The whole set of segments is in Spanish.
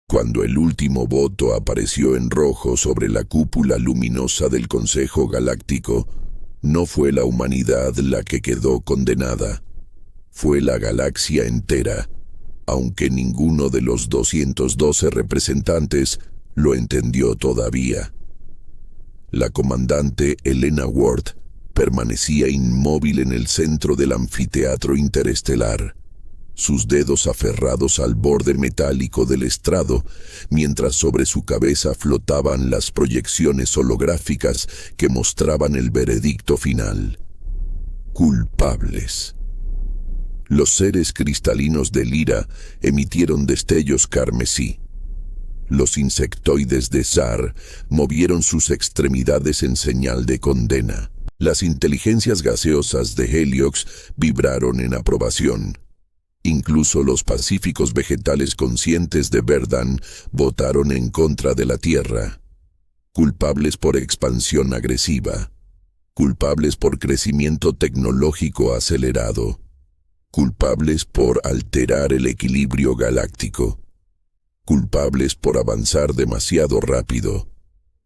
Cuando el último voto apareció en rojo sobre la cúpula luminosa del Consejo Galáctico, no fue la humanidad la que quedó condenada. Fue la galaxia entera, aunque ninguno de los 212 representantes lo entendió todavía. La comandante Elena Ward permanecía inmóvil en el centro del anfiteatro interestelar, sus dedos aferrados al borde metálico del estrado, mientras sobre su cabeza flotaban las proyecciones holográficas que mostraban el veredicto final. Culpables. Los seres cristalinos de Lyra emitieron destellos carmesí. Los insectoides de Zar movieron sus extremidades en señal de condena. Las inteligencias gaseosas de Heliox vibraron en aprobación. Incluso los pacíficos vegetales conscientes de Verdan votaron en contra de la Tierra. Culpables por expansión agresiva. Culpables por crecimiento tecnológico acelerado. Culpables por alterar el equilibrio galáctico. Culpables por avanzar demasiado rápido.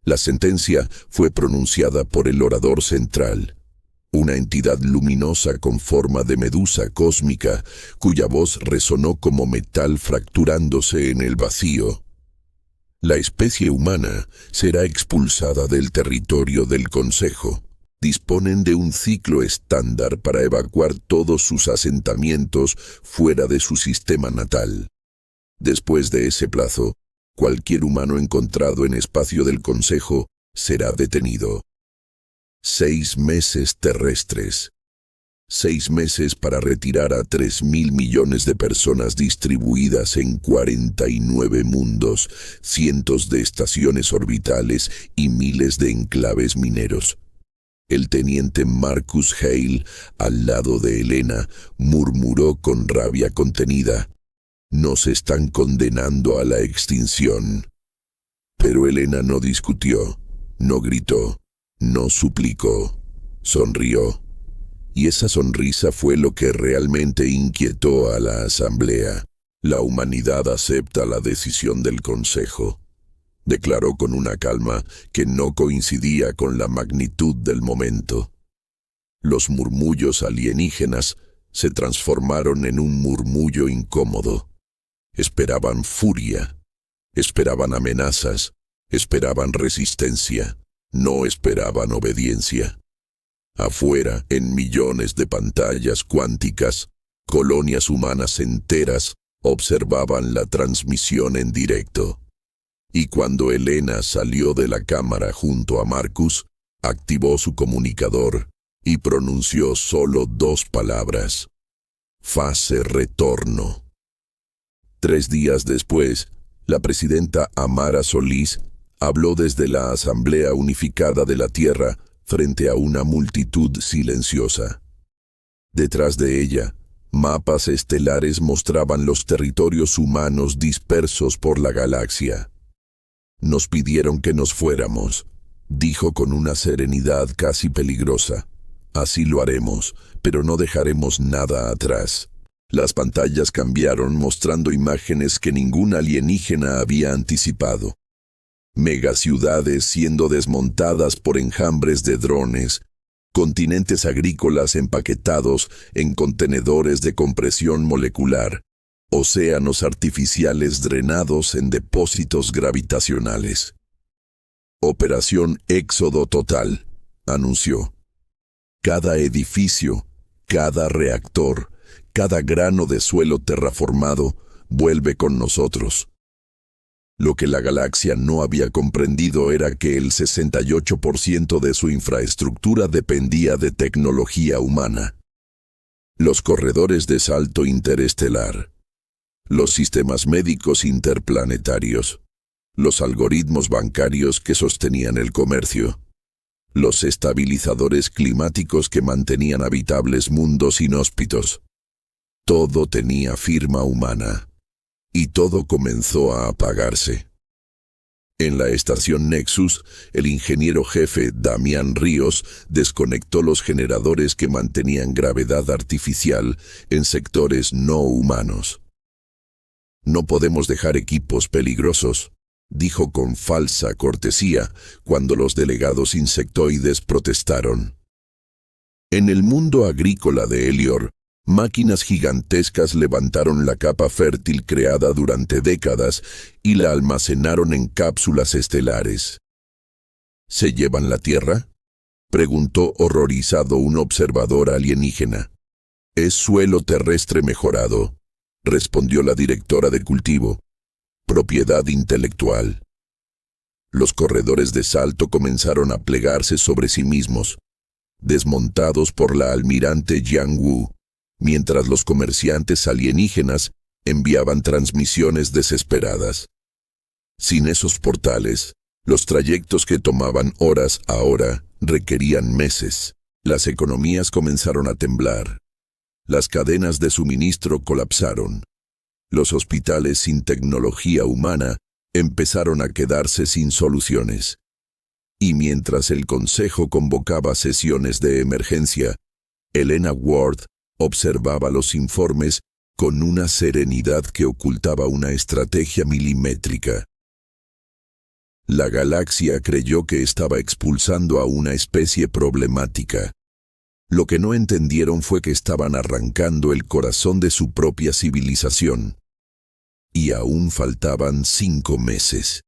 La sentencia fue pronunciada por el orador central, una entidad luminosa con forma de medusa cósmica, cuya voz resonó como metal fracturándose en el vacío. La especie humana será expulsada del territorio del Consejo. Disponen de un ciclo estándar para evacuar todos sus asentamientos fuera de su sistema natal. Después de ese plazo, cualquier humano encontrado en espacio del Consejo será detenido. 6 meses terrestres. 6 meses para retirar a 3.000 millones de personas distribuidas en 49 mundos, cientos de estaciones orbitales y miles de enclaves mineros. El teniente Marcus Hale, al lado de Elena, murmuró con rabia contenida: «Nos están condenando a la extinción». Pero Elena no discutió, no gritó, no suplicó, sonrió. Y esa sonrisa fue lo que realmente inquietó a la asamblea. «La humanidad acepta la decisión del Consejo», declaró con una calma que no coincidía con la magnitud del momento. Los murmullos alienígenas se transformaron en un murmullo incómodo. Esperaban furia, esperaban amenazas, esperaban resistencia, no esperaban obediencia. Afuera, en millones de pantallas cuánticas, colonias humanas enteras observaban la transmisión en directo. Y cuando Elena salió de la cámara junto a Marcus, activó su comunicador y pronunció solo 2 palabras: fase retorno. 3 días después, la presidenta Amara Solís habló desde la Asamblea Unificada de la Tierra frente a una multitud silenciosa. Detrás de ella, mapas estelares mostraban los territorios humanos dispersos por la galaxia. «Nos pidieron que nos fuéramos», dijo con una serenidad casi peligrosa. «Así lo haremos, pero no dejaremos nada atrás». Las pantallas cambiaron mostrando imágenes que ningún alienígena había anticipado. Megaciudades siendo desmontadas por enjambres de drones, continentes agrícolas empaquetados en contenedores de compresión molecular, océanos artificiales drenados en depósitos gravitacionales. «Operación Éxodo Total», anunció. «Cada edificio, cada reactor, cada grano de suelo terraformado vuelve con nosotros». Lo que la galaxia no había comprendido era que el 68% de su infraestructura dependía de tecnología humana. Los corredores de salto interestelar, los sistemas médicos interplanetarios, los algoritmos bancarios que sostenían el comercio, los estabilizadores climáticos que mantenían habitables mundos inhóspitos. Todo tenía firma humana. Y todo comenzó a apagarse. En la estación Nexus, el ingeniero jefe Damián Ríos desconectó los generadores que mantenían gravedad artificial en sectores no humanos. No podemos dejar equipos peligrosos, dijo con falsa cortesía cuando los delegados insectoides protestaron. En el mundo agrícola de Elior, máquinas gigantescas levantaron la capa fértil creada durante décadas y la almacenaron en cápsulas estelares. ¿Se llevan la Tierra?, preguntó horrorizado un observador alienígena. Es suelo terrestre mejorado, respondió la directora de cultivo. Propiedad intelectual. Los corredores de salto comenzaron a plegarse sobre sí mismos, desmontados por la almirante Jiang Wu, mientras los comerciantes alienígenas enviaban transmisiones desesperadas. Sin esos portales, los trayectos que tomaban horas ahora requerían meses. Las economías comenzaron a temblar. Las cadenas de suministro colapsaron. Los hospitales sin tecnología humana empezaron a quedarse sin soluciones. Y mientras el Consejo convocaba sesiones de emergencia, Elena Ward observaba los informes con una serenidad que ocultaba una estrategia milimétrica. La galaxia creyó que estaba expulsando a una especie problemática. Lo que no entendieron fue que estaban arrancando el corazón de su propia civilización. Y aún faltaban 5 meses.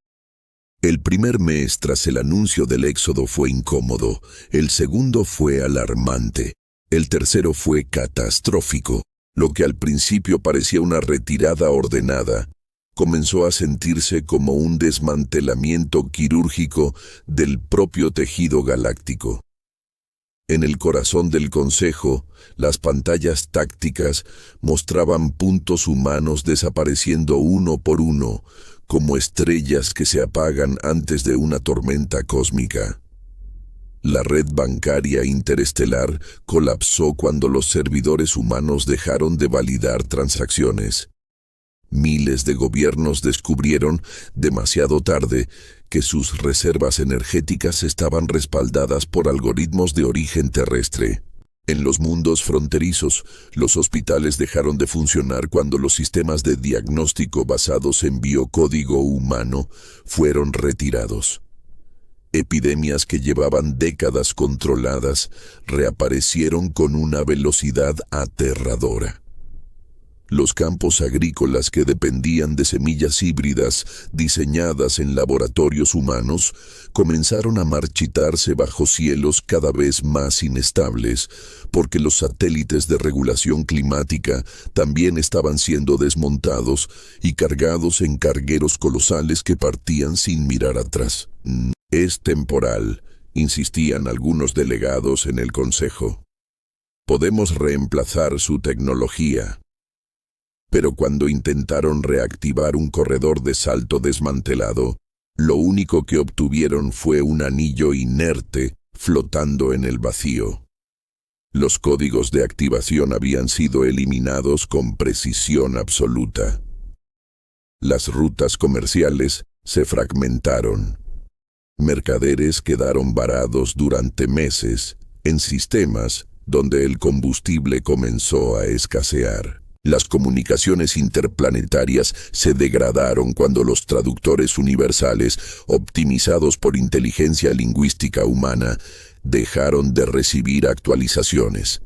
El primer mes tras el anuncio del éxodo fue incómodo, el segundo fue alarmante, el tercero fue catastrófico. Lo que al principio parecía una retirada ordenada, comenzó a sentirse como un desmantelamiento quirúrgico del propio tejido galáctico. En el corazón del Consejo, las pantallas tácticas mostraban puntos humanos desapareciendo uno por uno, como estrellas que se apagan antes de una tormenta cósmica. La red bancaria interestelar colapsó cuando los servidores humanos dejaron de validar transacciones. Miles de gobiernos descubrieron, demasiado tarde, que sus reservas energéticas estaban respaldadas por algoritmos de origen terrestre. En los mundos fronterizos, los hospitales dejaron de funcionar cuando los sistemas de diagnóstico basados en biocódigo humano fueron retirados. Epidemias que llevaban décadas controladas reaparecieron con una velocidad aterradora. Los campos agrícolas que dependían de semillas híbridas diseñadas en laboratorios humanos comenzaron a marchitarse bajo cielos cada vez más inestables, porque los satélites de regulación climática también estaban siendo desmontados y cargados en cargueros colosales que partían sin mirar atrás. Es temporal, insistían algunos delegados en el Consejo. Podemos reemplazar su tecnología. Pero cuando intentaron reactivar un corredor de salto desmantelado, lo único que obtuvieron fue un anillo inerte flotando en el vacío. Los códigos de activación habían sido eliminados con precisión absoluta. Las rutas comerciales se fragmentaron. Mercaderes quedaron varados durante meses en sistemas donde el combustible comenzó a escasear. Las comunicaciones interplanetarias se degradaron cuando los traductores universales, optimizados por inteligencia lingüística humana, dejaron de recibir actualizaciones.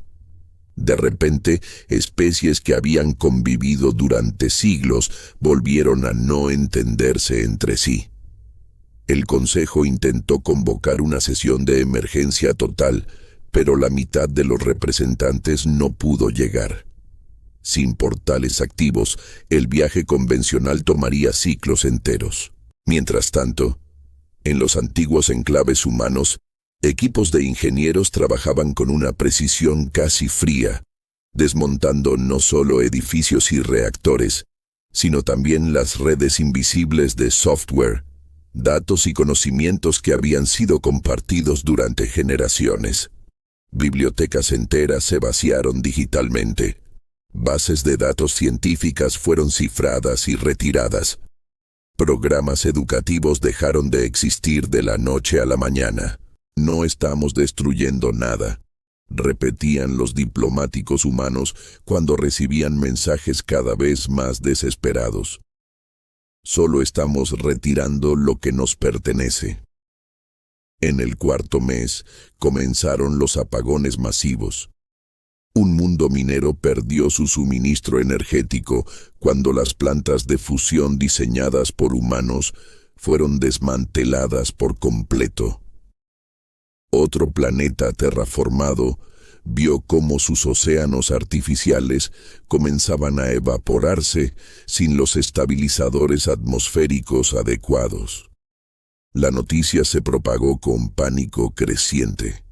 De repente, especies que habían convivido durante siglos volvieron a no entenderse entre sí. El Consejo intentó convocar una sesión de emergencia total, pero la mitad de los representantes no pudo llegar. Sin portales activos, el viaje convencional tomaría ciclos enteros. Mientras tanto, en los antiguos enclaves humanos, equipos de ingenieros trabajaban con una precisión casi fría, desmontando no solo edificios y reactores, sino también las redes invisibles de software, datos y conocimientos que habían sido compartidos durante generaciones. Bibliotecas enteras se vaciaron digitalmente. Bases de datos científicas fueron cifradas y retiradas. Programas educativos dejaron de existir de la noche a la mañana. No estamos destruyendo nada. repetían los diplomáticos humanos cuando recibían mensajes cada vez más desesperados. Solo estamos retirando lo que nos pertenece. En el cuarto mes comenzaron los apagones masivos. Un mundo minero perdió su suministro energético cuando las plantas de fusión diseñadas por humanos fueron desmanteladas por completo. Otro planeta terraformado vio cómo sus océanos artificiales comenzaban a evaporarse sin los estabilizadores atmosféricos adecuados. La noticia se propagó con pánico creciente.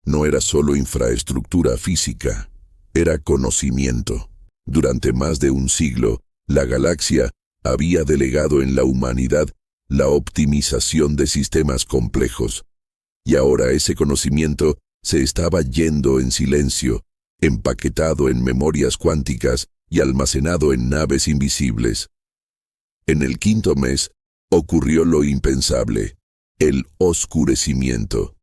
No era solo infraestructura física, era conocimiento. Durante más de un siglo, la galaxia había delegado en la humanidad la optimización de sistemas complejos, y ahora ese conocimiento se estaba yendo en silencio, empaquetado en memorias cuánticas y almacenado en naves invisibles. En el quinto mes ocurrió lo impensable, el oscurecimiento.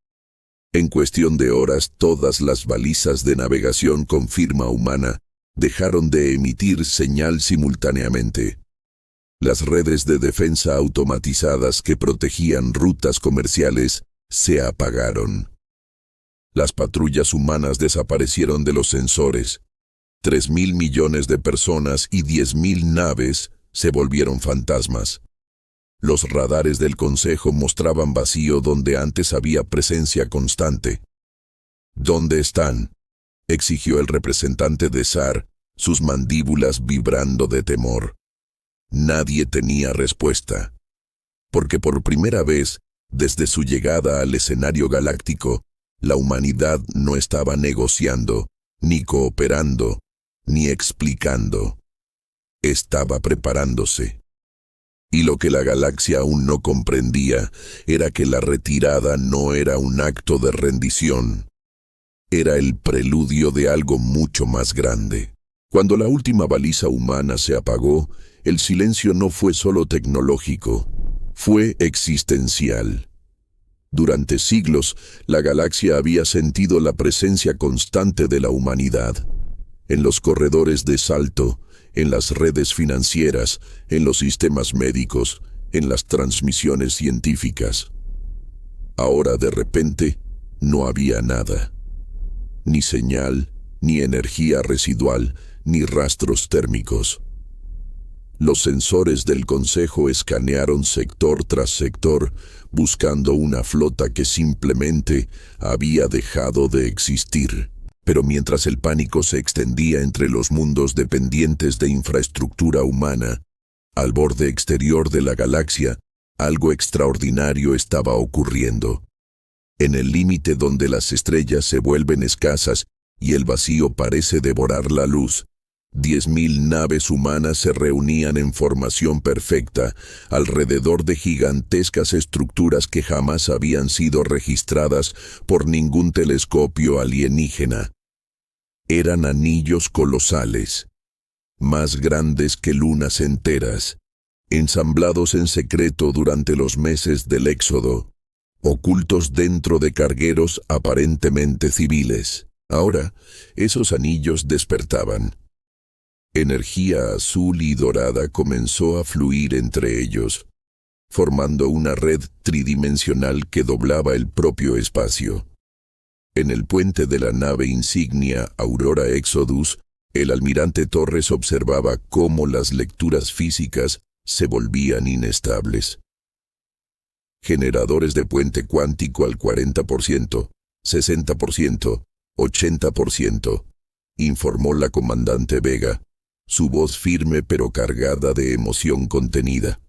En cuestión de horas, todas las balizas de navegación con firma humana dejaron de emitir señal simultáneamente. Las redes de defensa automatizadas que protegían rutas comerciales se apagaron. Las patrullas humanas desaparecieron de los sensores. 3.000 millones de personas y 10.000 naves se volvieron fantasmas. Los radares del Consejo mostraban vacío donde antes había presencia constante. ¿Dónde están?, exigió el representante de SAR, sus mandíbulas vibrando de temor. Nadie tenía respuesta. Porque por primera vez, desde su llegada al escenario galáctico, la humanidad no estaba negociando, ni cooperando, ni explicando. Estaba preparándose. Y lo que la galaxia aún no comprendía era que la retirada no era un acto de rendición. Era el preludio de algo mucho más grande. Cuando la última baliza humana se apagó, el silencio no fue solo tecnológico, fue existencial. Durante siglos, la galaxia había sentido la presencia constante de la humanidad. En los corredores de salto, en las redes financieras, en los sistemas médicos, en las transmisiones científicas. Ahora, de repente, no había nada. Ni señal, ni energía residual, ni rastros térmicos. Los sensores del Consejo escanearon sector tras sector, buscando una flota que simplemente había dejado de existir. Pero mientras el pánico se extendía entre los mundos dependientes de infraestructura humana, al borde exterior de la galaxia, algo extraordinario estaba ocurriendo. En el límite donde las estrellas se vuelven escasas y el vacío parece devorar la luz, 10.000 naves humanas se reunían en formación perfecta alrededor de gigantescas estructuras que jamás habían sido registradas por ningún telescopio alienígena. Eran anillos colosales, más grandes que lunas enteras, ensamblados en secreto durante los meses del Éxodo, ocultos dentro de cargueros aparentemente civiles. Ahora, esos anillos despertaban. Energía azul y dorada comenzó a fluir entre ellos, formando una red tridimensional que doblaba el propio espacio. En el puente de la nave insignia Aurora Exodus, el almirante Torres observaba cómo las lecturas físicas se volvían inestables. Generadores de puente cuántico al 40%, 60%, 80%, informó la comandante Vega, su voz firme pero cargada de emoción contenida.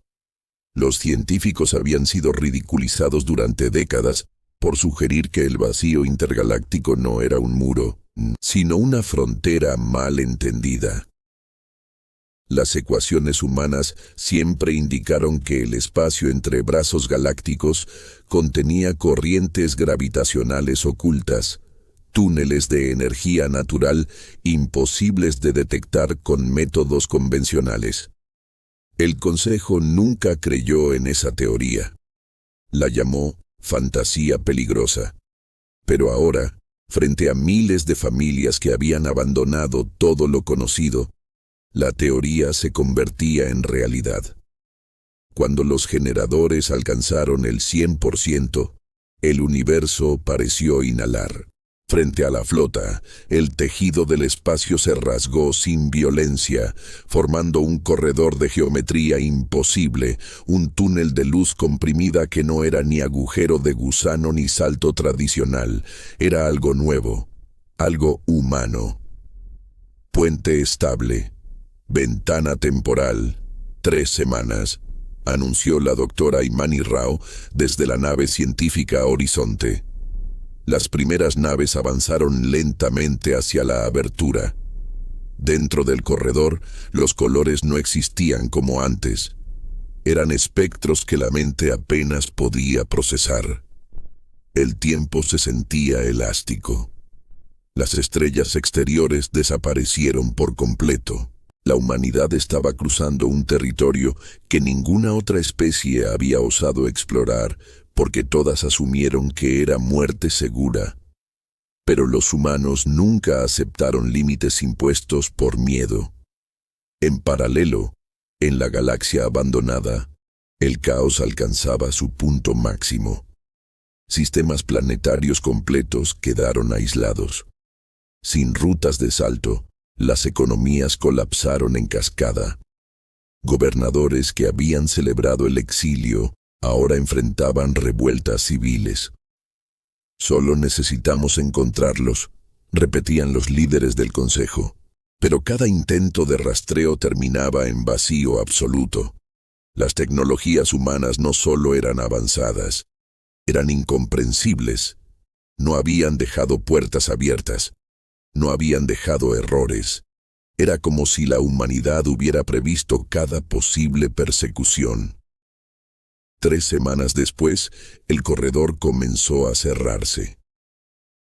Los científicos habían sido ridiculizados durante décadas por sugerir que el vacío intergaláctico no era un muro, sino una frontera mal entendida. Las ecuaciones humanas siempre indicaron que el espacio entre brazos galácticos contenía corrientes gravitacionales ocultas, túneles de energía natural imposibles de detectar con métodos convencionales. El Consejo nunca creyó en esa teoría. La llamó fantasía peligrosa. Pero ahora, Frente a miles de familias que habían abandonado todo lo conocido, la teoría se convertía en realidad. Cuando los generadores alcanzaron el 100%, el universo pareció inhalar. Frente a la flota, el tejido del espacio se rasgó sin violencia, formando un corredor de geometría imposible, un túnel de luz comprimida que no era ni agujero de gusano ni salto tradicional, era algo nuevo, algo humano. Puente estable, ventana temporal, 3 semanas, anunció la doctora Imani Rao desde la nave científica Horizonte. Las primeras naves avanzaron lentamente hacia la abertura. Dentro del corredor, los colores no existían como antes. Eran espectros que la mente apenas podía procesar. El tiempo se sentía elástico. Las estrellas exteriores desaparecieron por completo. La humanidad estaba cruzando un territorio que ninguna otra especie había osado explorar, porque todas asumieron que era muerte segura. Pero los humanos nunca aceptaron límites impuestos por miedo. En paralelo, en la galaxia abandonada, el caos alcanzaba su punto máximo. Sistemas planetarios completos quedaron aislados. Sin rutas de salto, las economías colapsaron en cascada. Gobernadores que habían celebrado el exilio ahora enfrentaban revueltas civiles. «Solo necesitamos encontrarlos», repetían los líderes del consejo. Pero cada intento de rastreo terminaba en vacío absoluto. Las tecnologías humanas no solo eran avanzadas, eran incomprensibles. No habían dejado puertas abiertas, no habían dejado errores. Era como si la humanidad hubiera previsto cada posible persecución. 3 semanas después, el corredor comenzó a cerrarse.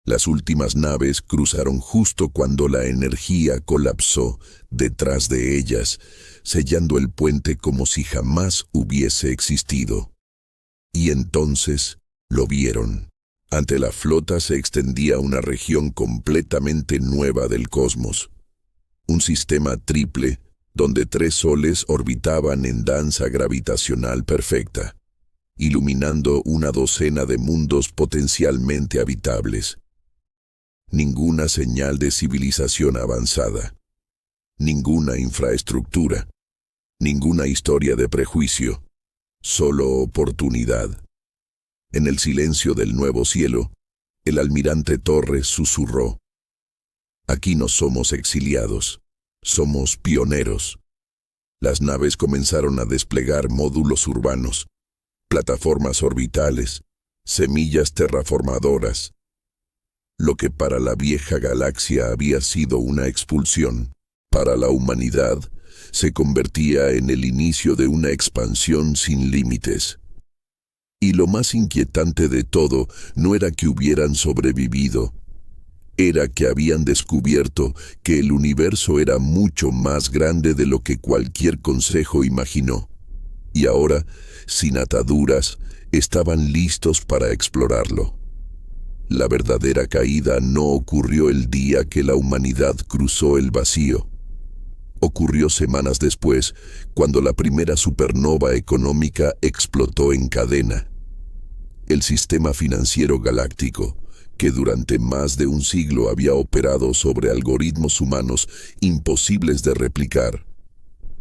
Las últimas naves cruzaron justo cuando la energía colapsó detrás de ellas, sellando el puente como si jamás hubiese existido. Y entonces lo vieron. Ante la flota se extendía una región completamente nueva del cosmos. Un sistema triple, donde 3 soles orbitaban en danza gravitacional perfecta, iluminando una docena de mundos potencialmente habitables. Ninguna señal de civilización avanzada, ninguna infraestructura, ninguna historia de prejuicio, solo oportunidad. En el silencio del nuevo cielo, el almirante Torres susurró: «Aquí no somos exiliados, somos pioneros». Las naves comenzaron a desplegar módulos urbanos, plataformas orbitales, semillas terraformadoras. Lo que para la vieja galaxia había sido una expulsión, para la humanidad se convertía en el inicio de una expansión sin límites. Y lo más inquietante de todo no era que hubieran sobrevivido, era que habían descubierto que el universo era mucho más grande de lo que cualquier consejo imaginó. Y ahora, sin ataduras, estaban listos para explorarlo. La verdadera caída no ocurrió el día que la humanidad cruzó el vacío. Ocurrió semanas después, cuando la primera supernova económica explotó en cadena. El sistema financiero galáctico, que durante más de un siglo había operado sobre algoritmos humanos imposibles de replicar,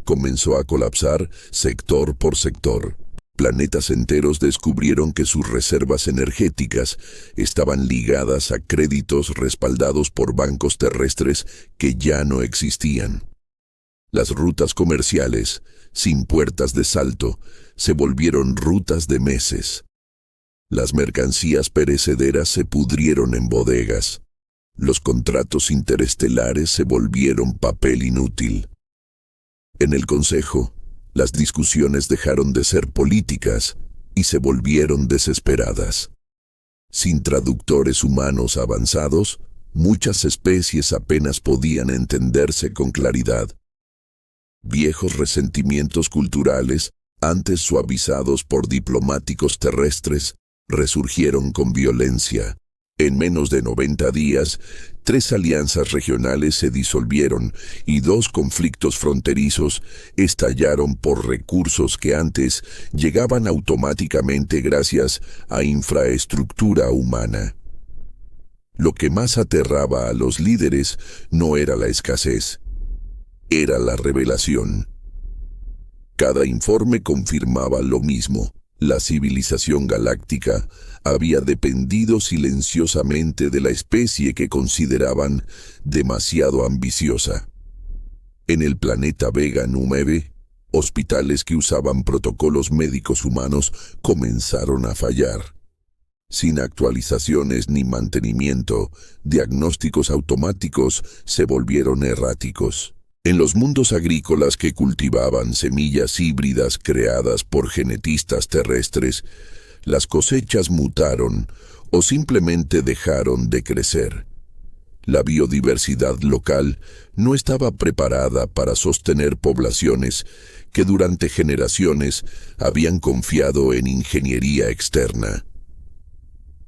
comenzó a colapsar sector por sector. Planetas enteros descubrieron que sus reservas energéticas estaban ligadas a créditos respaldados por bancos terrestres que ya no existían. Las rutas comerciales, sin puertas de salto, se volvieron rutas de meses. Las mercancías perecederas se pudrieron en bodegas. Los contratos interestelares se volvieron papel inútil. En el Consejo, las discusiones dejaron de ser políticas y se volvieron desesperadas. Sin traductores humanos avanzados, muchas especies apenas podían entenderse con claridad. Viejos resentimientos culturales, antes suavizados por diplomáticos terrestres, resurgieron con violencia. En menos de 90 días, 3 alianzas regionales se disolvieron y 2 conflictos fronterizos estallaron por recursos que antes llegaban automáticamente gracias a infraestructura humana. Lo que más aterraba a los líderes no era la escasez, era la revelación. Cada informe confirmaba lo mismo. La civilización galáctica había dependido silenciosamente de la especie que consideraban demasiado ambiciosa. En el planeta Vega 9, hospitales que usaban protocolos médicos humanos comenzaron a fallar. Sin actualizaciones ni mantenimiento, diagnósticos automáticos se volvieron erráticos. En los mundos agrícolas que cultivaban semillas híbridas creadas por genetistas terrestres, las cosechas mutaron o simplemente dejaron de crecer. La biodiversidad local no estaba preparada para sostener poblaciones que durante generaciones habían confiado en ingeniería externa.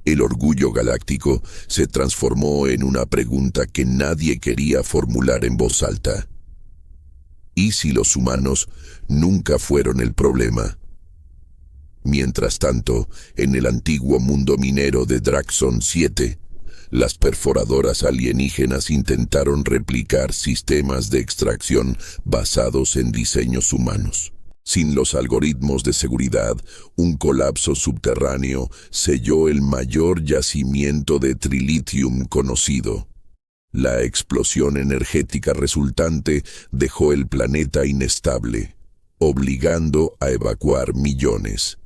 El orgullo galáctico se transformó en una pregunta que nadie quería formular en voz alta. ¿Y si los humanos nunca fueron el problema? Mientras tanto, en el antiguo mundo minero de Draxon 7, las perforadoras alienígenas intentaron replicar sistemas de extracción basados en diseños humanos. Sin los algoritmos de seguridad, un colapso subterráneo selló el mayor yacimiento de trilitium conocido. La explosión energética resultante dejó el planeta inestable, obligando a evacuar millones.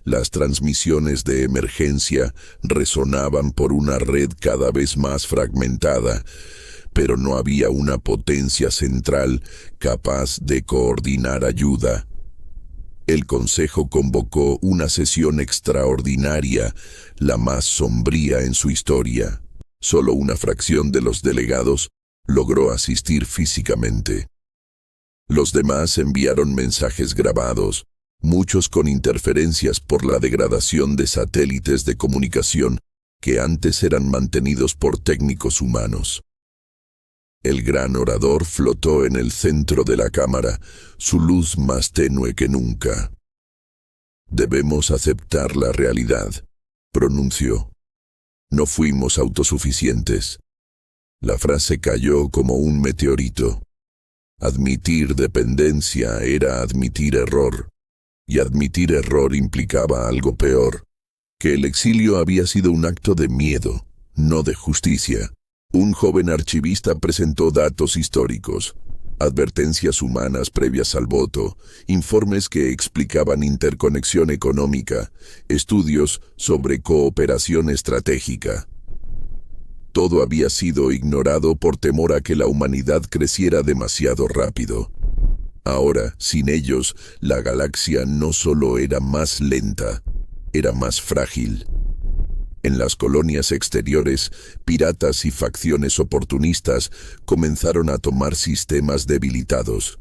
Las transmisiones de emergencia resonaban por una red cada vez más fragmentada, pero no había una potencia central capaz de coordinar ayuda. El Consejo convocó una sesión extraordinaria, la más sombría en su historia. Solo una fracción de los delegados logró asistir físicamente. Los demás enviaron mensajes grabados, muchos con interferencias por la degradación de satélites de comunicación que antes eran mantenidos por técnicos humanos. El gran orador flotó en el centro de la cámara, su luz más tenue que nunca. «Debemos aceptar la realidad», pronunció. «No fuimos autosuficientes». La frase cayó como un meteorito. Admitir dependencia era admitir error, y admitir error implicaba algo peor, que el exilio había sido un acto de miedo, no de justicia. Un joven archivista presentó datos históricos, advertencias humanas previas al voto, informes que explicaban interconexión económica, estudios sobre cooperación estratégica. Todo había sido ignorado por temor a que la humanidad creciera demasiado rápido. Ahora, sin ellos, la galaxia no solo era más lenta, era más frágil. En las colonias exteriores, piratas y facciones oportunistas comenzaron a tomar sistemas debilitados.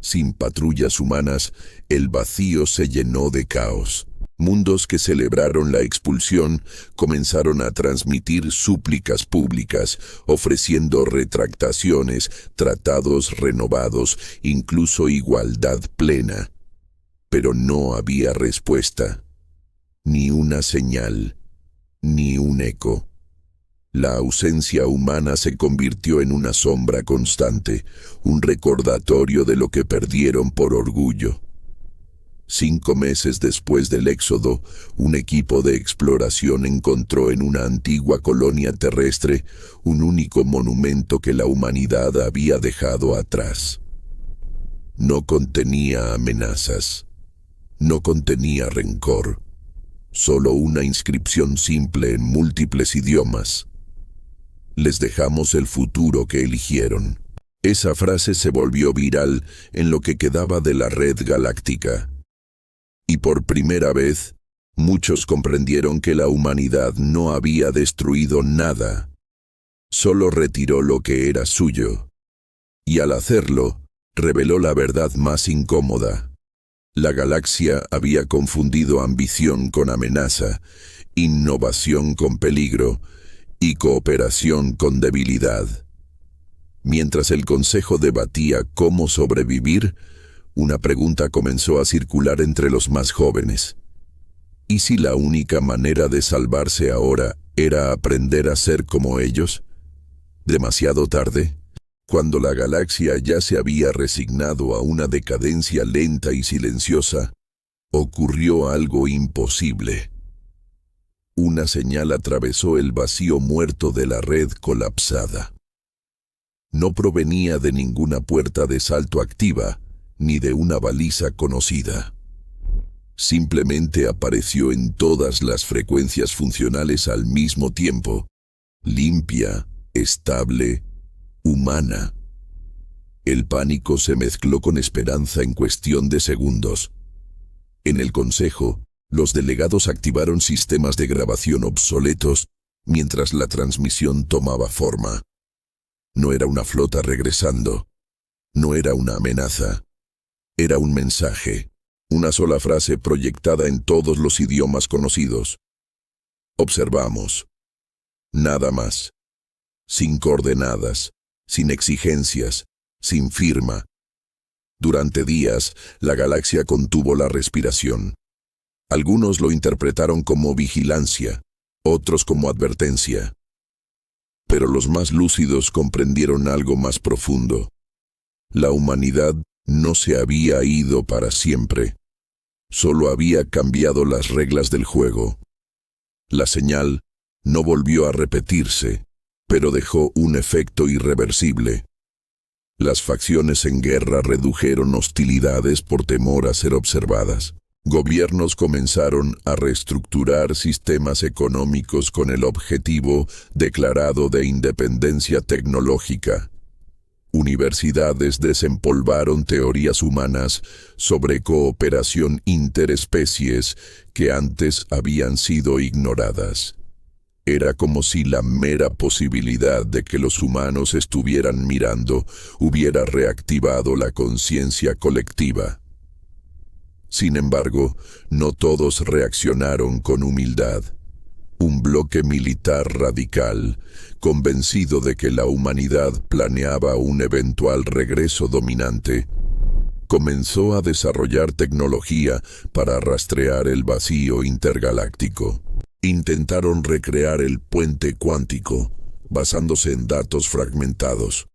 Sin patrullas humanas, el vacío se llenó de caos. Mundos que celebraron la expulsión comenzaron a transmitir súplicas públicas, ofreciendo retractaciones, tratados renovados, incluso igualdad plena. Pero no había respuesta, ni una señal, ni un eco. La ausencia humana se convirtió en una sombra constante, un recordatorio de lo que perdieron por orgullo. 5 meses después del éxodo, un equipo de exploración encontró en una antigua colonia terrestre un único monumento que la humanidad había dejado atrás. No contenía amenazas, no contenía rencor, solo una inscripción simple en múltiples idiomas. Les dejamos el futuro que eligieron. Esa frase se volvió viral en lo que quedaba de la red galáctica. Y por primera vez, muchos comprendieron que la humanidad no había destruido nada, solo retiró lo que era suyo. Y al hacerlo, reveló la verdad más incómoda. La galaxia había confundido ambición con amenaza, innovación con peligro y cooperación con debilidad. Mientras el Consejo debatía cómo sobrevivir, una pregunta comenzó a circular entre los más jóvenes. ¿Y si la única manera de salvarse ahora era aprender a ser como ellos? ¿Demasiado tarde? Cuando la galaxia ya se había resignado a una decadencia lenta y silenciosa, ocurrió algo imposible. Una señal atravesó el vacío muerto de la red colapsada. No provenía de ninguna puerta de salto activa, ni de una baliza conocida. Simplemente apareció en todas las frecuencias funcionales al mismo tiempo, limpia, estable, humana. El pánico se mezcló con esperanza en cuestión de segundos. En el Consejo, los delegados activaron sistemas de grabación obsoletos mientras la transmisión tomaba forma. No era una flota regresando. No era una amenaza. Era un mensaje. Una sola frase proyectada en todos los idiomas conocidos. Observamos. Nada más. Sin coordenadas, sin exigencias, sin firma. Durante días, la galaxia contuvo la respiración. Algunos lo interpretaron como vigilancia, otros como advertencia. Pero los más lúcidos comprendieron algo más profundo. La humanidad no se había ido para siempre. Solo había cambiado las reglas del juego. La señal no volvió a repetirse, pero dejó un efecto irreversible. Las facciones en guerra redujeron hostilidades por temor a ser observadas. Gobiernos comenzaron a reestructurar sistemas económicos con el objetivo declarado de independencia tecnológica. Universidades desempolvaron teorías humanas sobre cooperación interespecies que antes habían sido ignoradas. Era como si la mera posibilidad de que los humanos estuvieran mirando hubiera reactivado la conciencia colectiva. Sin embargo, no todos reaccionaron con humildad. Un bloque militar radical, convencido de que la humanidad planeaba un eventual regreso dominante, comenzó a desarrollar tecnología para rastrear el vacío intergaláctico. Intentaron recrear el puente cuántico, basándose en datos fragmentados.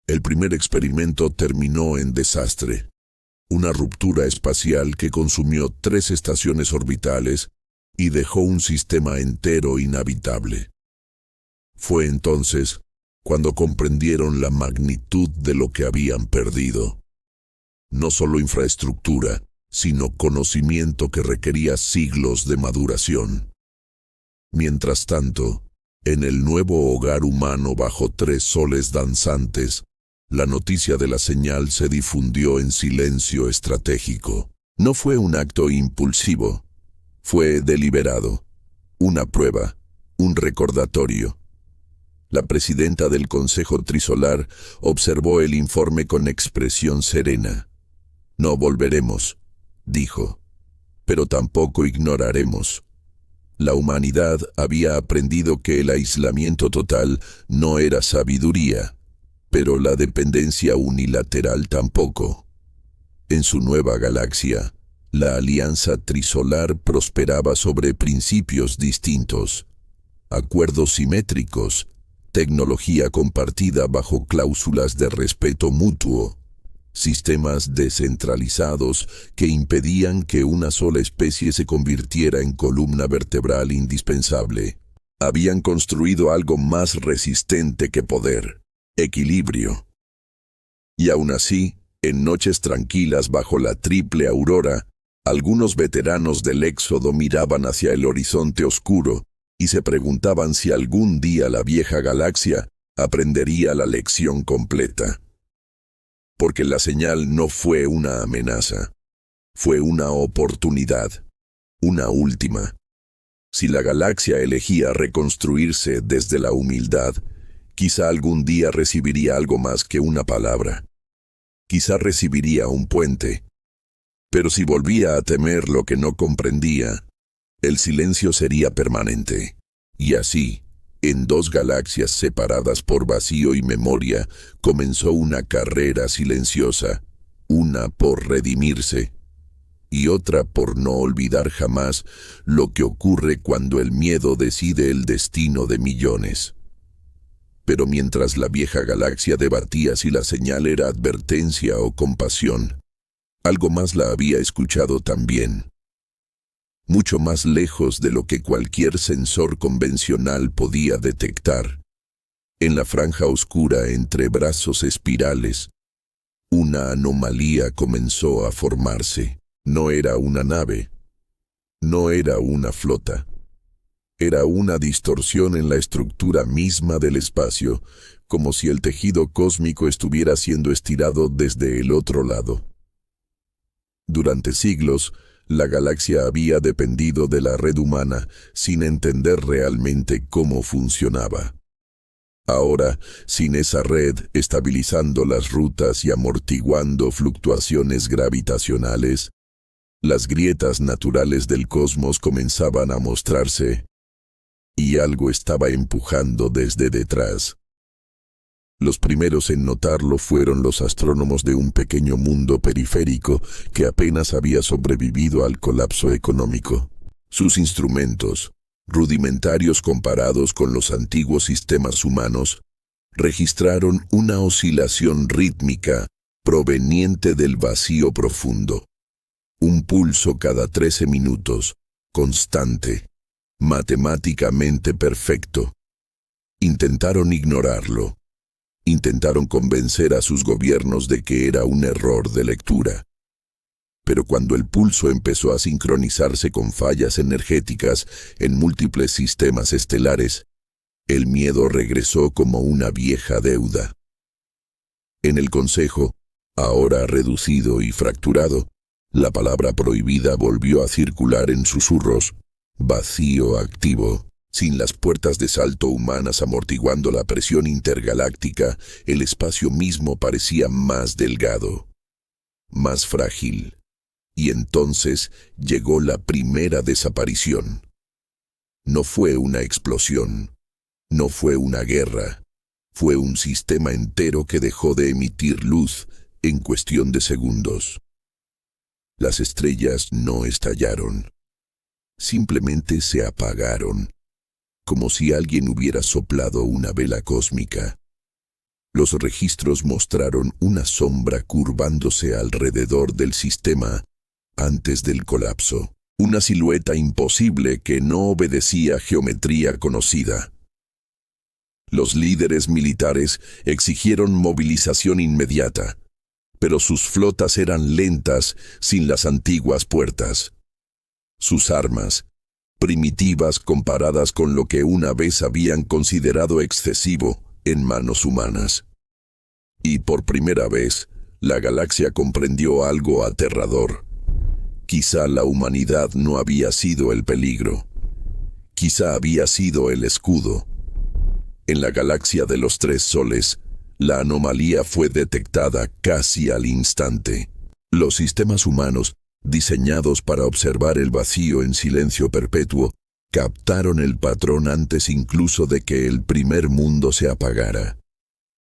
El primer experimento terminó en desastre. Una ruptura espacial que consumió 3 estaciones orbitales y dejó un sistema entero inhabitable. Fue entonces cuando comprendieron la magnitud de lo que habían perdido. No solo infraestructura, sino conocimiento que requería siglos de maduración. Mientras tanto, en el nuevo hogar humano bajo 3 soles danzantes, la noticia de la señal se difundió en silencio estratégico. No fue un acto impulsivo, fue deliberado, una prueba, un recordatorio. La presidenta del Consejo Trisolar observó el informe con expresión serena. No volveremos, dijo, pero tampoco ignoraremos. La humanidad había aprendido que el aislamiento total no era sabiduría, pero la dependencia unilateral tampoco. En su nueva galaxia, la alianza trisolar prosperaba sobre principios distintos, acuerdos simétricos, tecnología compartida bajo cláusulas de respeto mutuo, sistemas descentralizados que impedían que una sola especie se convirtiera en columna vertebral indispensable. Habían construido algo más resistente que poder: equilibrio. Y aún así, en noches tranquilas bajo la triple aurora, algunos veteranos del Éxodo miraban hacia el horizonte oscuro y se preguntaban si algún día la vieja galaxia aprendería la lección completa. Porque la señal no fue una amenaza, fue una oportunidad, una última. Si la galaxia elegía reconstruirse desde la humildad, quizá algún día recibiría algo más que una palabra. Quizá recibiría un puente, Pero si volvía a temer lo que no comprendía, el silencio sería permanente. Y así, en dos galaxias separadas por vacío y memoria, comenzó una carrera silenciosa, una por redimirse, y otra por no olvidar jamás lo que ocurre cuando el miedo decide el destino de millones. Pero mientras la vieja galaxia debatía si la señal era advertencia o compasión, algo más la había escuchado también. Mucho más lejos de lo que cualquier sensor convencional podía detectar. En la franja oscura entre brazos espirales, una anomalía comenzó a formarse. No era una nave, no era una flota. Era una distorsión en la estructura misma del espacio, como si el tejido cósmico estuviera siendo estirado desde el otro lado. Durante siglos, la galaxia había dependido de la red humana sin entender realmente cómo funcionaba. Ahora, sin esa red estabilizando las rutas y amortiguando fluctuaciones gravitacionales, las grietas naturales del cosmos comenzaban a mostrarse, y algo estaba empujando desde detrás. Los primeros en notarlo fueron los astrónomos de un pequeño mundo periférico que apenas había sobrevivido al colapso económico. Sus instrumentos, rudimentarios comparados con los antiguos sistemas humanos, registraron una oscilación rítmica proveniente del vacío profundo. Un pulso cada 13 minutos, constante, matemáticamente perfecto. Intentaron ignorarlo. Intentaron convencer a sus gobiernos de que era un error de lectura. Pero cuando el pulso empezó a sincronizarse con fallas energéticas en múltiples sistemas estelares, el miedo regresó como una vieja deuda. En el Consejo, ahora reducido y fracturado, la palabra prohibida volvió a circular en susurros, vacío activo. Sin las puertas de salto humanas amortiguando la presión intergaláctica, el espacio mismo parecía más delgado, más frágil. Y entonces llegó la primera desaparición. No fue una explosión, no fue una guerra, fue un sistema entero que dejó de emitir luz en cuestión de segundos. Las estrellas no estallaron, simplemente se apagaron, como si alguien hubiera soplado una vela cósmica. Los registros mostraron una sombra curvándose alrededor del sistema antes del colapso, una silueta imposible que no obedecía geometría conocida. Los líderes militares exigieron movilización inmediata, pero sus flotas eran lentas sin las antiguas puertas. Sus armas, primitivas comparadas con lo que una vez habían considerado excesivo en manos humanas. Y por primera vez, la galaxia comprendió algo aterrador. Quizá la humanidad no había sido el peligro. Quizá había sido el escudo. En la galaxia de los 3 soles, la anomalía fue detectada casi al instante. Los sistemas humanos, diseñados para observar el vacío en silencio perpetuo, captaron el patrón antes incluso de que el primer mundo se apagara.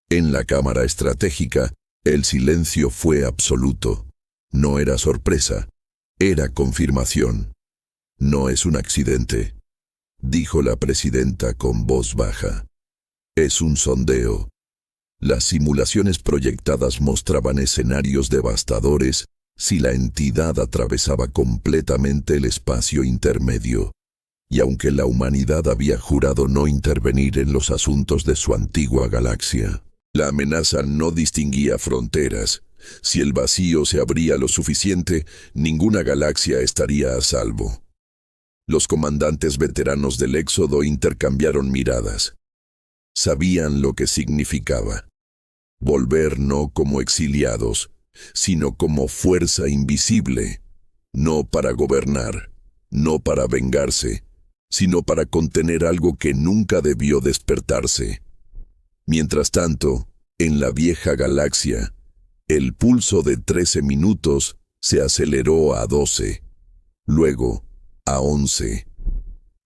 En la cámara estratégica, el silencio fue absoluto. No era sorpresa, era confirmación. No es un accidente, dijo la presidenta con voz baja. Es un sondeo. Las simulaciones proyectadas mostraban escenarios devastadores si la entidad atravesaba completamente el espacio intermedio. Y aunque la humanidad había jurado no intervenir en los asuntos de su antigua galaxia, la amenaza no distinguía fronteras. Si el vacío se abría lo suficiente, ninguna galaxia estaría a salvo. Los comandantes veteranos del Éxodo intercambiaron miradas. Sabían lo que significaba. Volver no como exiliados, sino como fuerza invisible, no para gobernar, no para vengarse, sino para contener algo que nunca debió despertarse. Mientras tanto, en la vieja galaxia, el pulso de 13 minutos Se aceleró a 12, luego a 11,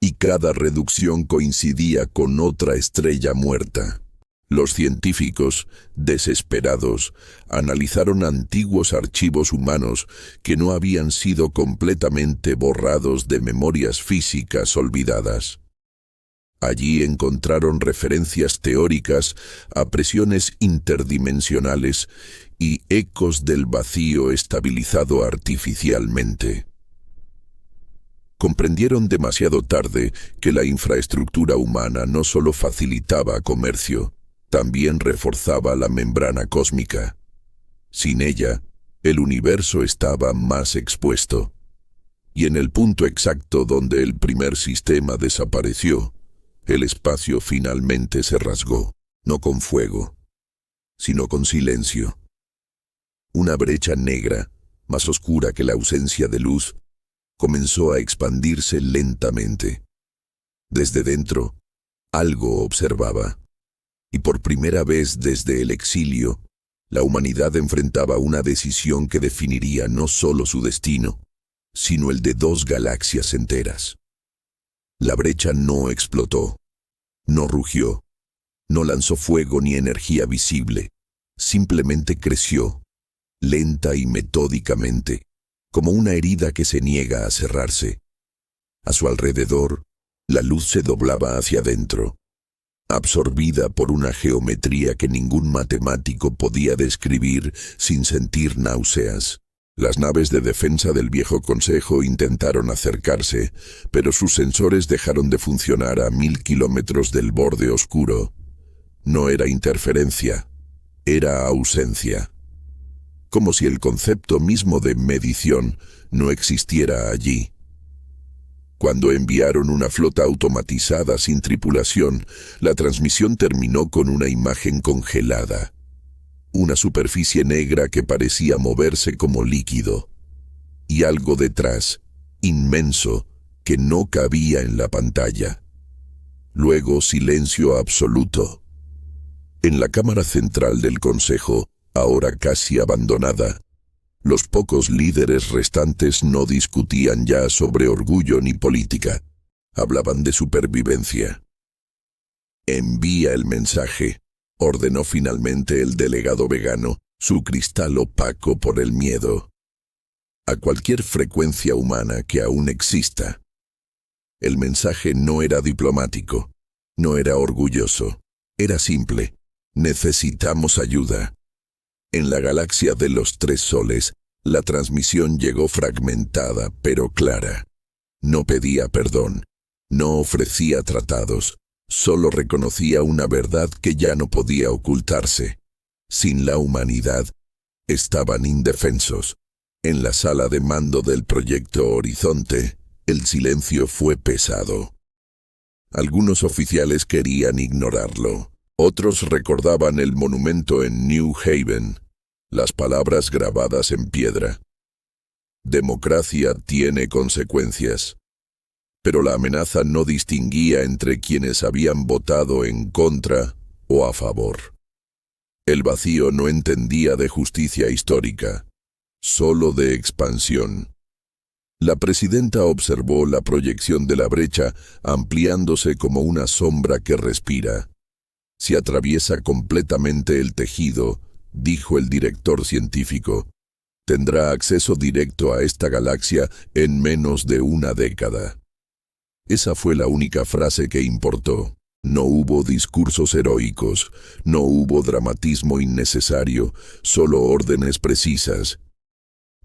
y cada reducción coincidía con otra estrella muerta. Los científicos, desesperados, analizaron antiguos archivos humanos que no habían sido completamente borrados de memorias físicas olvidadas. Allí encontraron referencias teóricas a presiones interdimensionales y ecos del vacío estabilizado artificialmente. Comprendieron demasiado tarde que la infraestructura humana no solo facilitaba comercio, también reforzaba la membrana cósmica. Sin ella, el universo estaba más expuesto. Y en el punto exacto donde el primer sistema desapareció, el espacio finalmente se rasgó, no con fuego, sino con silencio. Una brecha negra, más oscura que la ausencia de luz, comenzó a expandirse lentamente. Desde dentro, algo observaba. Y por primera vez desde el exilio, la humanidad enfrentaba una decisión que definiría no solo su destino, sino el de 2 galaxias enteras. La brecha no explotó, no rugió, no lanzó fuego ni energía visible, simplemente creció, lenta y metódicamente, como una herida que se niega a cerrarse. A su alrededor, la luz se doblaba hacia adentro, absorbida por una geometría que ningún matemático podía describir sin sentir náuseas. Las naves de defensa del viejo consejo intentaron acercarse, pero sus sensores dejaron de funcionar a 1000 kilómetros del borde oscuro. No era interferencia, era ausencia. Como si el concepto mismo de medición no existiera allí. Cuando enviaron una flota automatizada sin tripulación, la transmisión terminó con una imagen congelada. Una superficie negra que parecía moverse como líquido. Y algo detrás, inmenso, que no cabía en la pantalla. Luego silencio absoluto. En la cámara central del Consejo, ahora casi abandonada, los pocos líderes restantes no discutían ya sobre orgullo ni política. Hablaban de supervivencia. «Envía el mensaje», ordenó finalmente el delegado vegano, su cristal opaco por el miedo. «A cualquier frecuencia humana que aún exista». El mensaje no era diplomático, no era orgulloso, era simple. «Necesitamos ayuda». En la galaxia de los 3 soles, la transmisión llegó fragmentada pero clara. No pedía perdón, no ofrecía tratados, solo reconocía una verdad que ya no podía ocultarse. Sin la humanidad, estaban indefensos. En la sala de mando del proyecto Horizonte, el silencio fue pesado. Algunos oficiales querían ignorarlo. Otros recordaban el monumento en New Haven, las palabras grabadas en piedra. Democracia tiene consecuencias. Pero la amenaza no distinguía entre quienes habían votado en contra o a favor. El vacío no entendía de justicia histórica, solo de expansión. La presidenta observó la proyección de la brecha ampliándose como una sombra que respira. Si atraviesa completamente el tejido, dijo el director científico, tendrá acceso directo a esta galaxia en menos de 1 década. Esa fue la única frase que importó. No hubo discursos heroicos, no hubo dramatismo innecesario, solo órdenes precisas.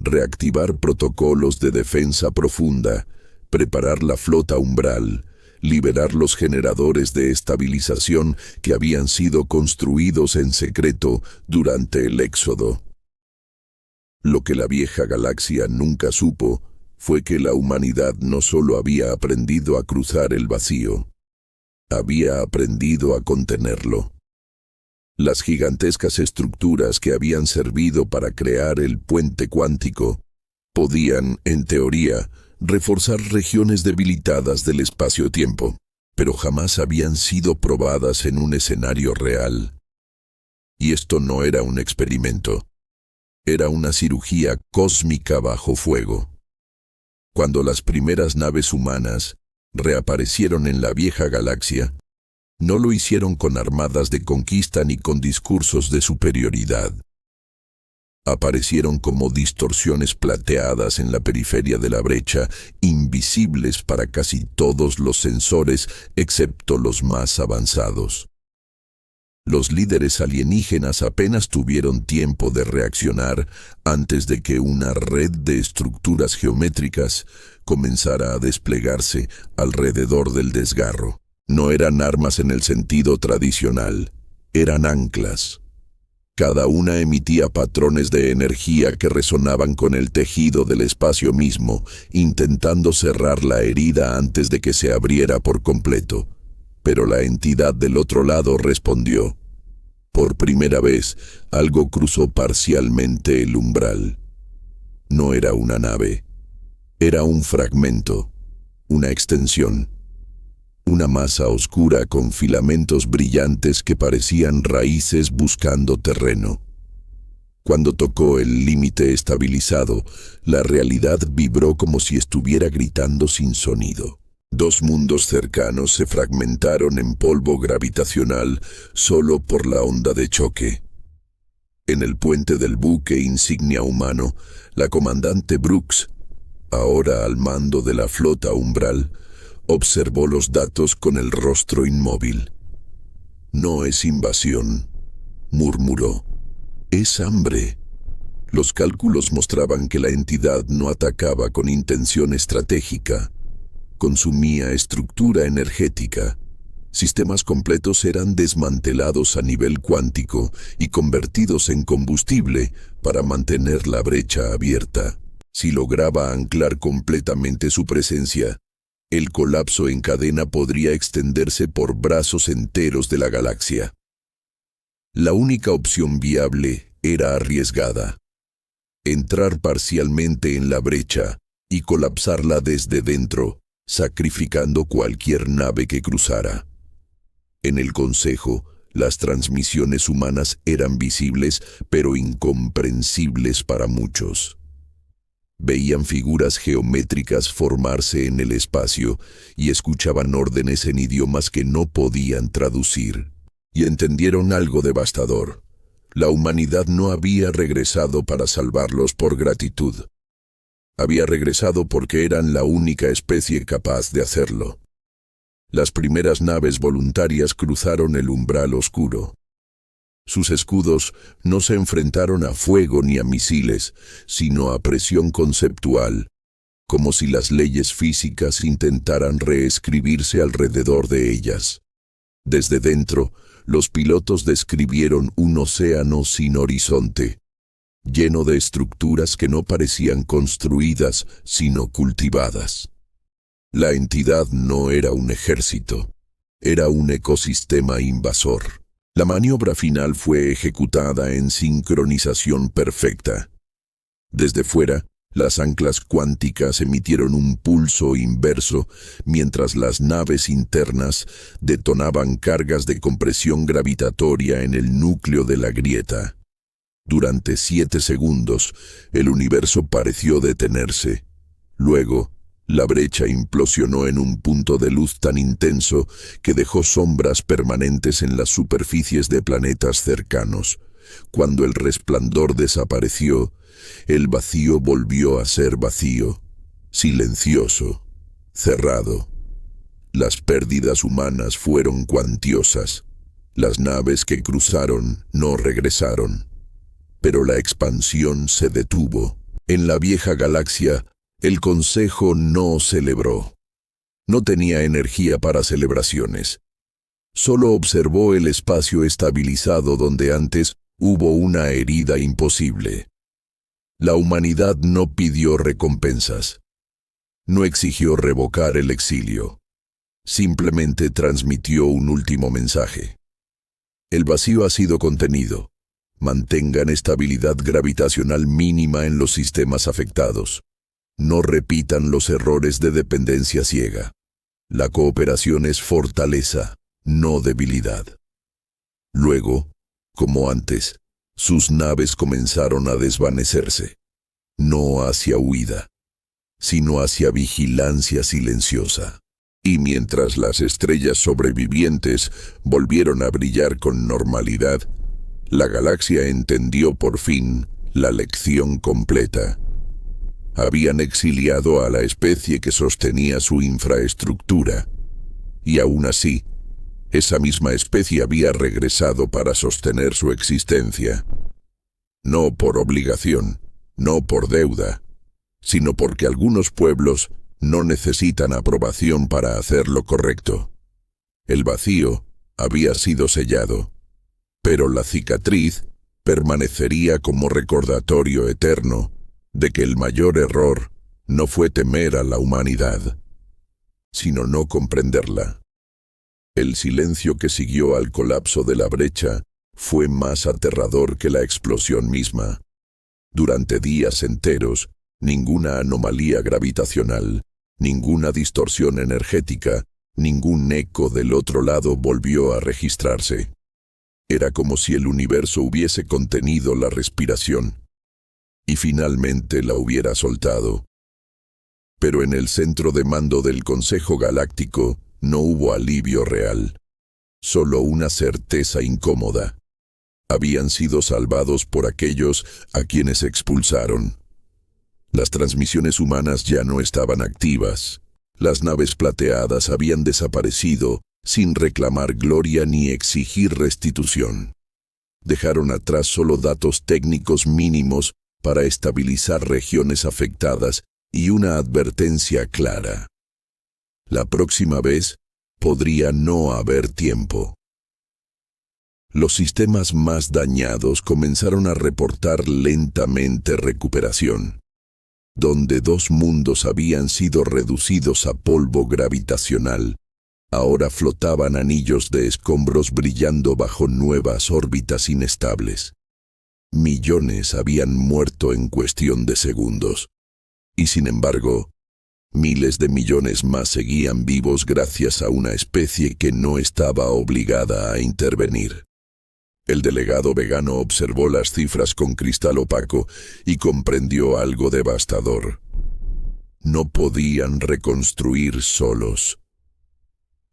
Reactivar protocolos de defensa profunda, preparar la flota umbral, liberar los generadores de estabilización que habían sido construidos en secreto durante el éxodo. Lo que la vieja galaxia nunca supo fue que la humanidad no solo había aprendido a cruzar el vacío, había aprendido a contenerlo. Las gigantescas estructuras que habían servido para crear el puente cuántico podían, en teoría, reforzar regiones debilitadas del espacio-tiempo, pero jamás habían sido probadas en un escenario real. Y esto no era un experimento. Era una cirugía cósmica bajo fuego. Cuando las primeras naves humanas reaparecieron en la vieja galaxia, no lo hicieron con armadas de conquista ni con discursos de superioridad. Aparecieron como distorsiones plateadas en la periferia de la brecha, invisibles para casi todos los sensores excepto los más avanzados. Los líderes alienígenas apenas tuvieron tiempo de reaccionar antes de que una red de estructuras geométricas comenzara a desplegarse alrededor del desgarro. No eran armas en el sentido tradicional, eran anclas. Cada una emitía patrones de energía que resonaban con el tejido del espacio mismo, intentando cerrar la herida antes de que se abriera por completo. Pero la entidad del otro lado respondió. Por primera vez, algo cruzó parcialmente el umbral. No era una nave. Era un fragmento, una extensión. Una masa oscura con filamentos brillantes que parecían raíces buscando terreno. Cuando tocó el límite estabilizado, la realidad vibró como si estuviera gritando sin sonido. Dos mundos cercanos se fragmentaron en polvo gravitacional solo por la onda de choque. En el puente del buque insignia humano, la comandante Brooks, ahora al mando de la flota umbral, observó los datos con el rostro inmóvil. No es invasión, murmuró. Es hambre. Los cálculos mostraban que la entidad no atacaba con intención estratégica. Consumía estructura energética. Sistemas completos eran desmantelados a nivel cuántico y convertidos en combustible para mantener la brecha abierta. Si lograba anclar completamente su presencia, el colapso en cadena podría extenderse por brazos enteros de la galaxia. La única opción viable era arriesgada. Entrar parcialmente en la brecha y colapsarla desde dentro, sacrificando cualquier nave que cruzara. En el Consejo, las transmisiones humanas eran visibles, pero incomprensibles para muchos. Veían figuras geométricas formarse en el espacio y escuchaban órdenes en idiomas que no podían traducir. Y entendieron algo devastador. La humanidad no había regresado para salvarlos por gratitud. Había regresado porque eran la única especie capaz de hacerlo. Las primeras naves voluntarias cruzaron el umbral oscuro. Sus escudos no se enfrentaron a fuego ni a misiles, sino a presión conceptual, como si las leyes físicas intentaran reescribirse alrededor de ellas. Desde dentro, los pilotos describieron un océano sin horizonte, lleno de estructuras que no parecían construidas, sino cultivadas. La entidad no era un ejército, era un ecosistema invasor. La maniobra final fue ejecutada en sincronización perfecta. Desde fuera, las anclas cuánticas emitieron un pulso inverso, mientras las naves internas detonaban cargas de compresión gravitatoria en el núcleo de la grieta. Durante 7 segundos, el universo pareció detenerse. Luego, la brecha implosionó en un punto de luz tan intenso que dejó sombras permanentes en las superficies de planetas cercanos. Cuando el resplandor desapareció, el vacío volvió a ser vacío, silencioso, cerrado. Las pérdidas humanas fueron cuantiosas. Las naves que cruzaron no regresaron. Pero la expansión se detuvo. En la vieja galaxia, el Consejo no celebró. No tenía energía para celebraciones. Solo observó el espacio estabilizado donde antes hubo una herida imposible. La humanidad no pidió recompensas. No exigió revocar el exilio. Simplemente transmitió un último mensaje. El vacío ha sido contenido. Mantengan estabilidad gravitacional mínima en los sistemas afectados. No repitan los errores de dependencia ciega. La cooperación es fortaleza, no debilidad. Luego, como antes, Sus naves comenzaron a desvanecerse, no hacia huida, sino hacia vigilancia silenciosa. Y mientras las estrellas sobrevivientes volvieron a brillar con normalidad, la galaxia entendió por fin la lección completa. Habían exiliado a la especie que sostenía su infraestructura, y aún así, esa misma especie había regresado para sostener su existencia. No por obligación, no por deuda, sino porque algunos pueblos no necesitan aprobación para hacer lo correcto. El vacío había sido sellado, pero la cicatriz permanecería como recordatorio eterno de que el mayor error no fue temer a la humanidad, sino no comprenderla. El silencio que siguió al colapso de la brecha fue más aterrador que la explosión misma. Durante días enteros, ninguna anomalía gravitacional, ninguna distorsión energética, ningún eco del otro lado volvió a registrarse. Era como si el universo hubiese contenido la respiración y finalmente la hubiera soltado. Pero en el centro de mando del Consejo Galáctico no hubo alivio real, solo una certeza incómoda. Habían sido salvados por aquellos a quienes expulsaron. Las transmisiones humanas ya no estaban activas. Las naves plateadas habían desaparecido sin reclamar gloria ni exigir restitución. Dejaron atrás solo datos técnicos mínimos para estabilizar regiones afectadas y una advertencia clara. La próxima vez podría no haber tiempo. Los sistemas más dañados comenzaron a reportar lentamente recuperación. Donde dos mundos habían sido reducidos a polvo gravitacional, ahora flotaban anillos de escombros brillando bajo nuevas órbitas inestables. Millones habían muerto en cuestión de segundos. Y sin embargo, miles de millones más seguían vivos gracias a una especie que no estaba obligada a intervenir. El delegado vegano observó las cifras con cristal opaco y comprendió algo devastador. No podían reconstruir solos.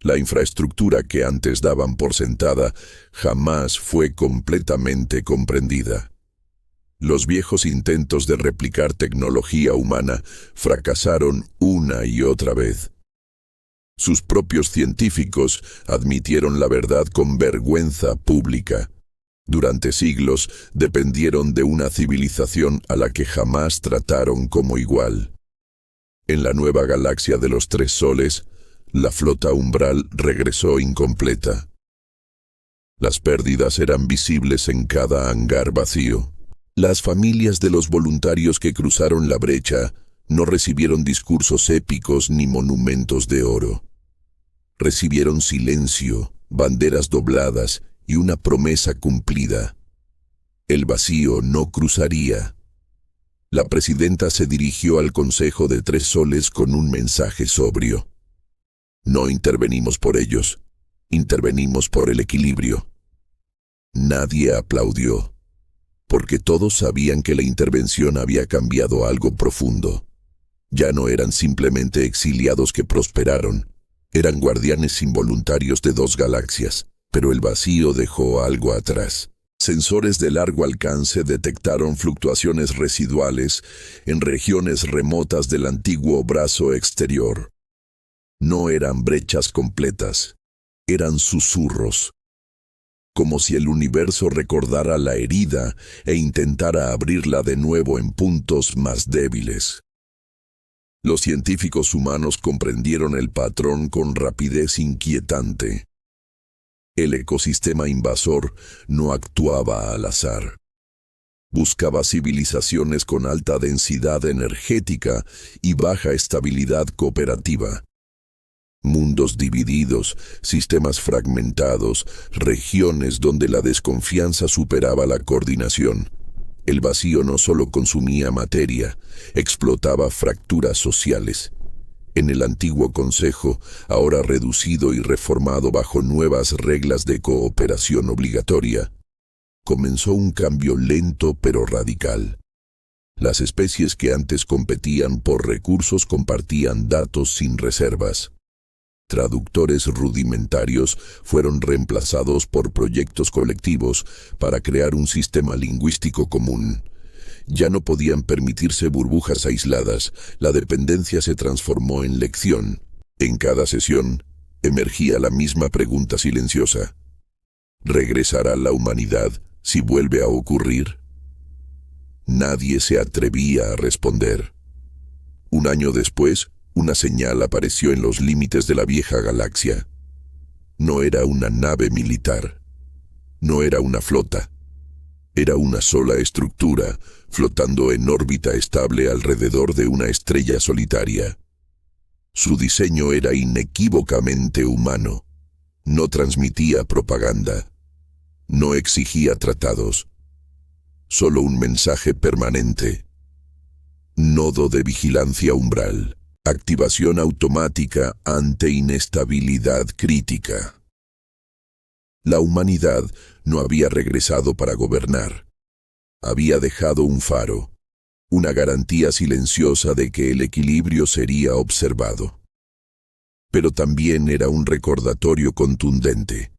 La infraestructura que antes daban por sentada jamás fue completamente comprendida. Los viejos intentos de replicar tecnología humana fracasaron una y otra vez. Sus propios científicos admitieron la verdad con vergüenza pública. Durante siglos dependieron de una civilización a la que jamás trataron como igual. En la nueva galaxia de los tres soles, la flota umbral regresó incompleta. Las pérdidas eran visibles en cada hangar vacío. Las familias de los voluntarios que cruzaron la brecha no recibieron discursos épicos ni monumentos de oro. Recibieron silencio, banderas dobladas y una promesa cumplida. El vacío no cruzaría. La presidenta se dirigió al Consejo de Tres Soles con un mensaje sobrio. No intervenimos por ellos, intervenimos por el equilibrio. Nadie aplaudió, porque todos sabían que la intervención había cambiado algo profundo. Ya no eran simplemente exiliados que prosperaron, eran guardianes involuntarios de dos galaxias, pero el vacío dejó algo atrás. Sensores de largo alcance detectaron fluctuaciones residuales en regiones remotas del antiguo brazo exterior. No eran brechas completas, eran susurros, como si el universo recordara la herida e intentara abrirla de nuevo en puntos más débiles. Los científicos humanos comprendieron el patrón con rapidez inquietante. El ecosistema invasor no actuaba al azar. Buscaba civilizaciones con alta densidad energética y baja estabilidad cooperativa. Mundos divididos, sistemas fragmentados, regiones donde la desconfianza superaba la coordinación. El vacío no solo consumía materia, explotaba fracturas sociales. En el antiguo Consejo, ahora reducido y reformado bajo nuevas reglas de cooperación obligatoria, comenzó un cambio lento pero radical. Las especies que antes competían por recursos compartían datos sin reservas. Traductores rudimentarios fueron reemplazados por proyectos colectivos para crear un sistema lingüístico común. Ya no podían permitirse burbujas aisladas, la dependencia se transformó en lección. En cada sesión, emergía la misma pregunta silenciosa. ¿Regresará la humanidad si vuelve a ocurrir? Nadie se atrevía a responder. Un año después, una señal apareció en los límites de la vieja galaxia. No era una nave militar. No era una flota. Era una sola estructura, flotando en órbita estable alrededor de una estrella solitaria. Su diseño era inequívocamente humano. No transmitía propaganda. No exigía tratados. Solo un mensaje permanente. Nodo de vigilancia umbral. Activación automática ante inestabilidad crítica. La humanidad no había regresado para gobernar. Había dejado un faro, una garantía silenciosa de que el equilibrio sería observado. Pero también era un recordatorio contundente.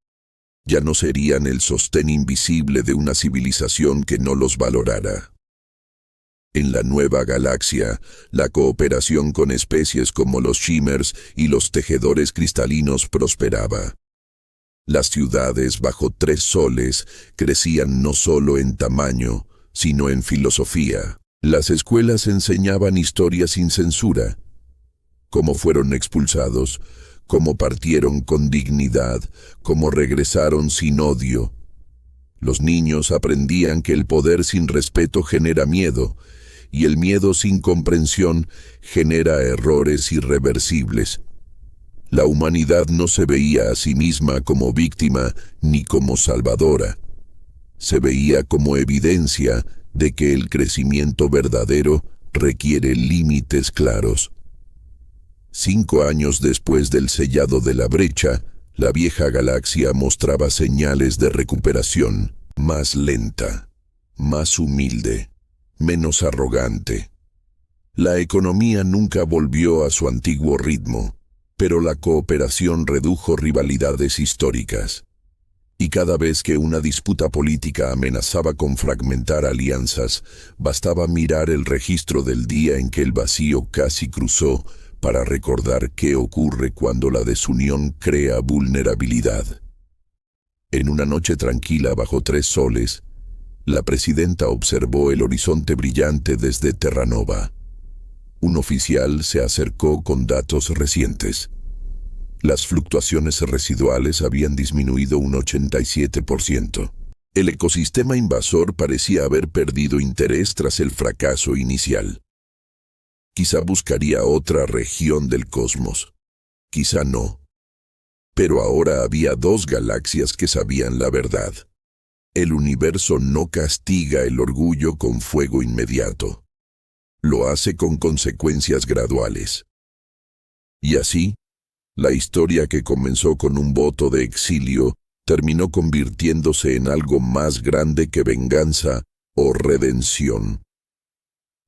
Ya no serían el sostén invisible de una civilización que no los valorara. En la nueva galaxia, la cooperación con especies como los Shimmers y los tejedores cristalinos prosperaba. Las ciudades bajo 3 soles crecían no solo en tamaño, sino en filosofía. Las escuelas enseñaban historia sin censura. Cómo fueron expulsados, cómo partieron con dignidad, cómo regresaron sin odio. Los niños aprendían que el poder sin respeto genera miedo, y el miedo sin comprensión genera errores irreversibles. La humanidad no se veía a sí misma como víctima ni como salvadora. Se veía como evidencia de que el crecimiento verdadero requiere límites claros. 5 años después del sellado de la brecha, la vieja galaxia mostraba señales de recuperación, más lenta, más humilde, menos arrogante. La economía nunca volvió a su antiguo ritmo, pero la cooperación redujo rivalidades históricas. Y cada vez que una disputa política amenazaba con fragmentar alianzas, bastaba mirar el registro del día en que el vacío casi cruzó para recordar qué ocurre cuando la desunión crea vulnerabilidad. En una noche tranquila bajo 3 soles, la presidenta observó el horizonte brillante desde Terranova. Un oficial se acercó con datos recientes. Las fluctuaciones residuales habían disminuido un 87%. El ecosistema invasor parecía haber perdido interés tras el fracaso inicial. Quizá buscaría otra región del cosmos. Quizá no. Pero ahora había 2 galaxias que sabían la verdad. El universo no castiga el orgullo con fuego inmediato. Lo hace con consecuencias graduales. Y así, la historia que comenzó con un voto de exilio terminó convirtiéndose en algo más grande que venganza o redención.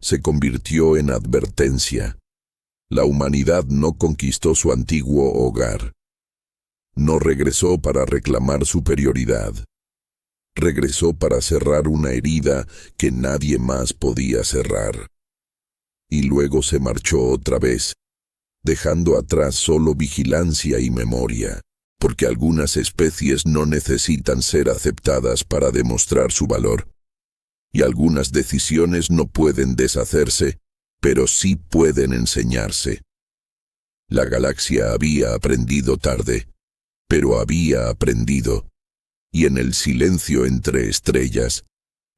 Se convirtió en advertencia. La humanidad no conquistó su antiguo hogar. No regresó para reclamar superioridad. Regresó para cerrar una herida que nadie más podía cerrar. Y luego se marchó otra vez, dejando atrás solo vigilancia y memoria, porque algunas especies no necesitan ser aceptadas para demostrar su valor, y algunas decisiones no pueden deshacerse, pero sí pueden enseñarse. La galaxia había aprendido tarde, pero había aprendido, y en el silencio entre estrellas,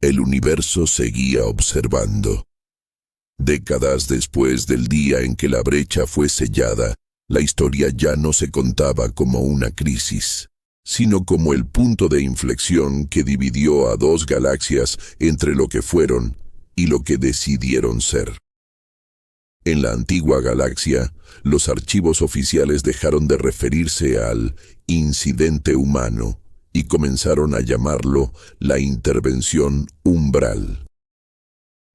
el universo seguía observando. Décadas después del día en que la brecha fue sellada, la historia ya no se contaba como una crisis, sino como el punto de inflexión que dividió a 2 galaxias entre lo que fueron y lo que decidieron ser. En la antigua galaxia, los archivos oficiales dejaron de referirse al incidente humano y comenzaron a llamarlo la intervención umbral.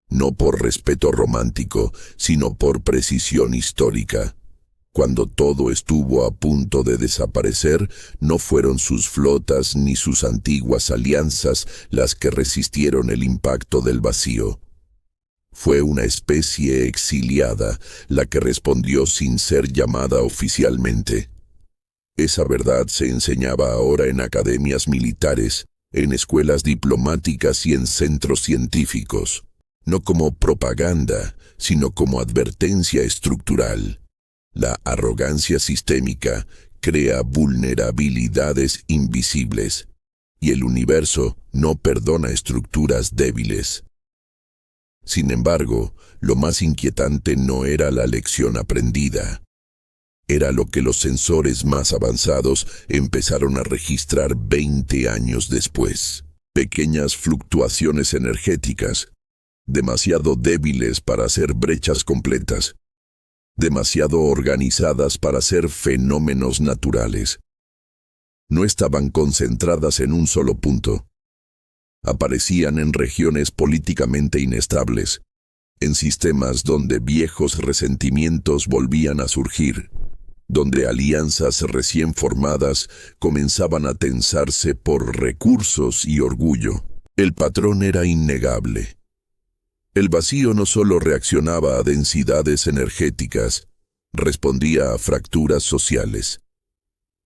No por respeto romántico, sino por precisión histórica. Cuando todo estuvo a punto de desaparecer, no fueron sus flotas ni sus antiguas alianzas las que resistieron el impacto del vacío. Fue una especie exiliada la que respondió sin ser llamada oficialmente. Esa verdad se enseñaba ahora en academias militares, en escuelas diplomáticas y en centros científicos, no como propaganda, sino como advertencia estructural. La arrogancia sistémica crea vulnerabilidades invisibles, y el universo no perdona estructuras débiles. Sin embargo, lo más inquietante no era la lección aprendida. Era lo que los sensores más avanzados empezaron a registrar 20 años después. Pequeñas fluctuaciones energéticas, demasiado débiles para ser brechas completas, demasiado organizadas para ser fenómenos naturales. No estaban concentradas en un solo punto. Aparecían en regiones políticamente inestables, en sistemas donde viejos resentimientos volvían a surgir, donde alianzas recién formadas comenzaban a tensarse por recursos y orgullo. El patrón era innegable. El vacío no solo reaccionaba a densidades energéticas, respondía a fracturas sociales.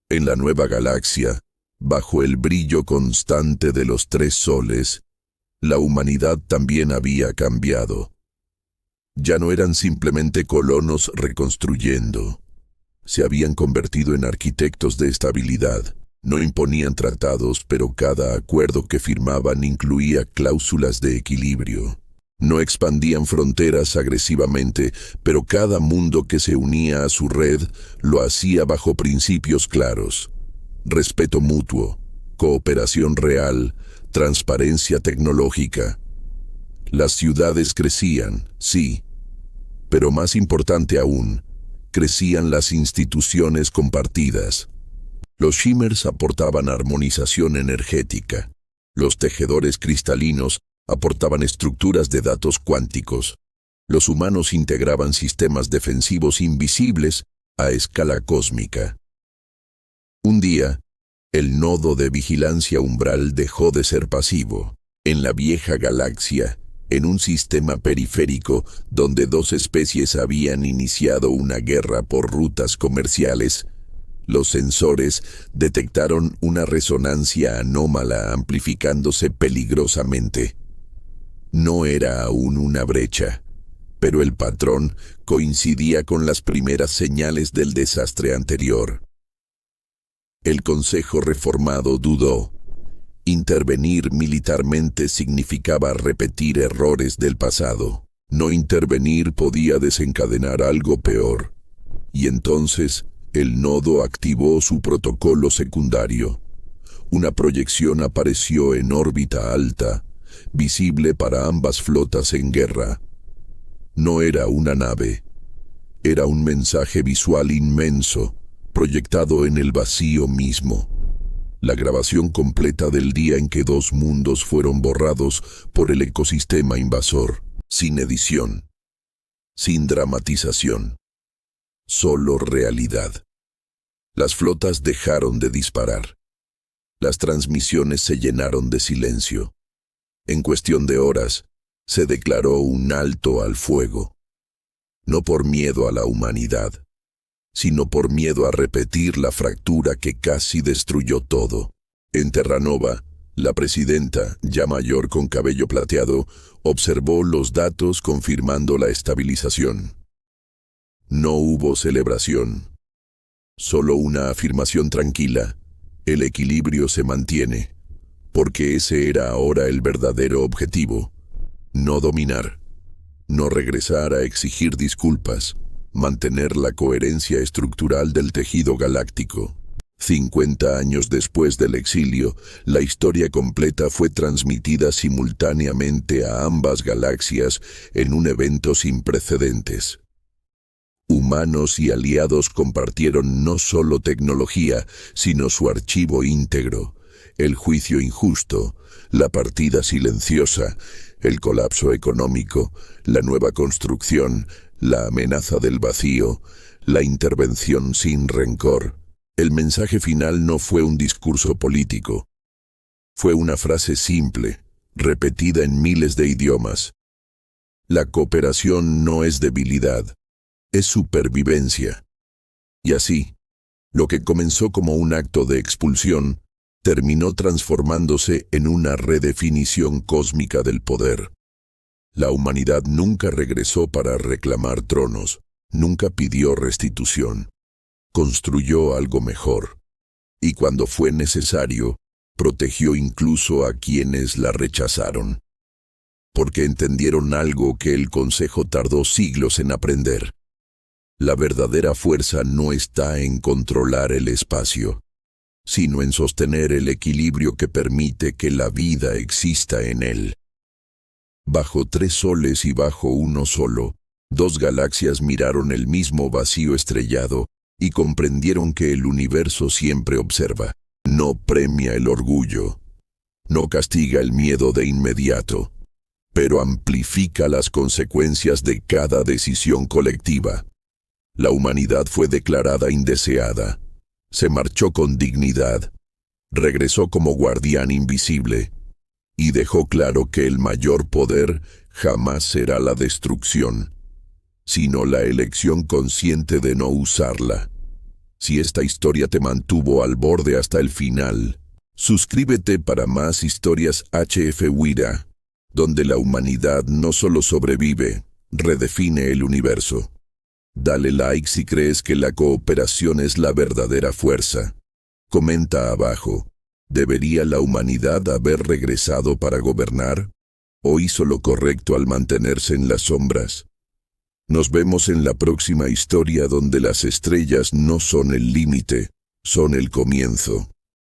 En la nueva galaxia, bajo el brillo constante de los 3 soles, la humanidad también había cambiado. Ya no eran simplemente colonos reconstruyendo. Se habían convertido en arquitectos de estabilidad. No imponían tratados, pero cada acuerdo que firmaban incluía cláusulas de equilibrio. No expandían fronteras agresivamente, pero cada mundo que se unía a su red lo hacía bajo principios claros. Respeto mutuo, cooperación real, transparencia tecnológica. Las ciudades crecían, sí, pero más importante aún, crecían las instituciones compartidas. Los shimmers aportaban armonización energética. Los tejedores cristalinos aportaban estructuras de datos cuánticos. Los humanos integraban sistemas defensivos invisibles a escala cósmica. Un día, el nodo de vigilancia umbral dejó de ser pasivo. En la vieja galaxia, en un sistema periférico donde 2 especies habían iniciado una guerra por rutas comerciales, los sensores detectaron una resonancia anómala amplificándose peligrosamente. No era aún una brecha, pero el patrón coincidía con las primeras señales del desastre anterior. El Consejo Reformado dudó. Intervenir militarmente significaba repetir errores del pasado. No intervenir podía desencadenar algo peor. Y entonces, el nodo activó su protocolo secundario. Una proyección apareció en órbita alta, visible para ambas flotas en guerra. No era una nave. Era un mensaje visual inmenso, proyectado en el vacío mismo. La grabación completa del día en que 2 mundos fueron borrados por el ecosistema invasor, sin edición, sin dramatización, solo realidad. Las flotas dejaron de disparar. Las transmisiones se llenaron de silencio. En cuestión de horas, se declaró un alto al fuego. No por miedo a la humanidad, sino por miedo a repetir la fractura que casi destruyó todo. En Terranova, la presidenta, ya mayor con cabello plateado, observó los datos confirmando la estabilización. No hubo celebración, solo una afirmación tranquila: el equilibrio se mantiene, porque ese era ahora el verdadero objetivo. No dominar, no regresar a exigir disculpas, mantener la coherencia estructural del tejido galáctico. 50 años después del exilio, la historia completa fue transmitida simultáneamente a ambas galaxias en un evento sin precedentes. Humanos y aliados compartieron no solo tecnología, sino su archivo íntegro, El juicio injusto, la partida silenciosa, el colapso económico, la nueva construcción, la amenaza del vacío, la intervención sin rencor. El mensaje final no fue un discurso político. Fue una frase simple, repetida en miles de idiomas. La cooperación no es debilidad, es supervivencia. Y así, lo que comenzó como un acto de expulsión, terminó transformándose en una redefinición cósmica del poder. La humanidad nunca regresó para reclamar tronos, nunca pidió restitución. Construyó algo mejor, y cuando fue necesario, protegió incluso a quienes la rechazaron. Porque entendieron algo que el Consejo tardó siglos en aprender. La verdadera fuerza no está en controlar el espacio, sino en sostener el equilibrio que permite que la vida exista en él. Bajo 3 soles y bajo uno solo, 2 galaxias miraron el mismo vacío estrellado y comprendieron que el universo siempre observa, no premia el orgullo, no castiga el miedo de inmediato, pero amplifica las consecuencias de cada decisión colectiva. La humanidad fue declarada indeseada. Se marchó con dignidad, regresó como guardián invisible, y dejó claro que el mayor poder jamás será la destrucción, sino la elección consciente de no usarla. Si esta historia te mantuvo al borde hasta el final, suscríbete para más historias HF Wira, donde la humanidad no solo sobrevive, redefine el universo. Dale like si crees que la cooperación es la verdadera fuerza. Comenta abajo, ¿debería la humanidad haber regresado para gobernar? ¿O hizo lo correcto al mantenerse en las sombras? Nos vemos en la próxima historia donde las estrellas no son el límite, son el comienzo.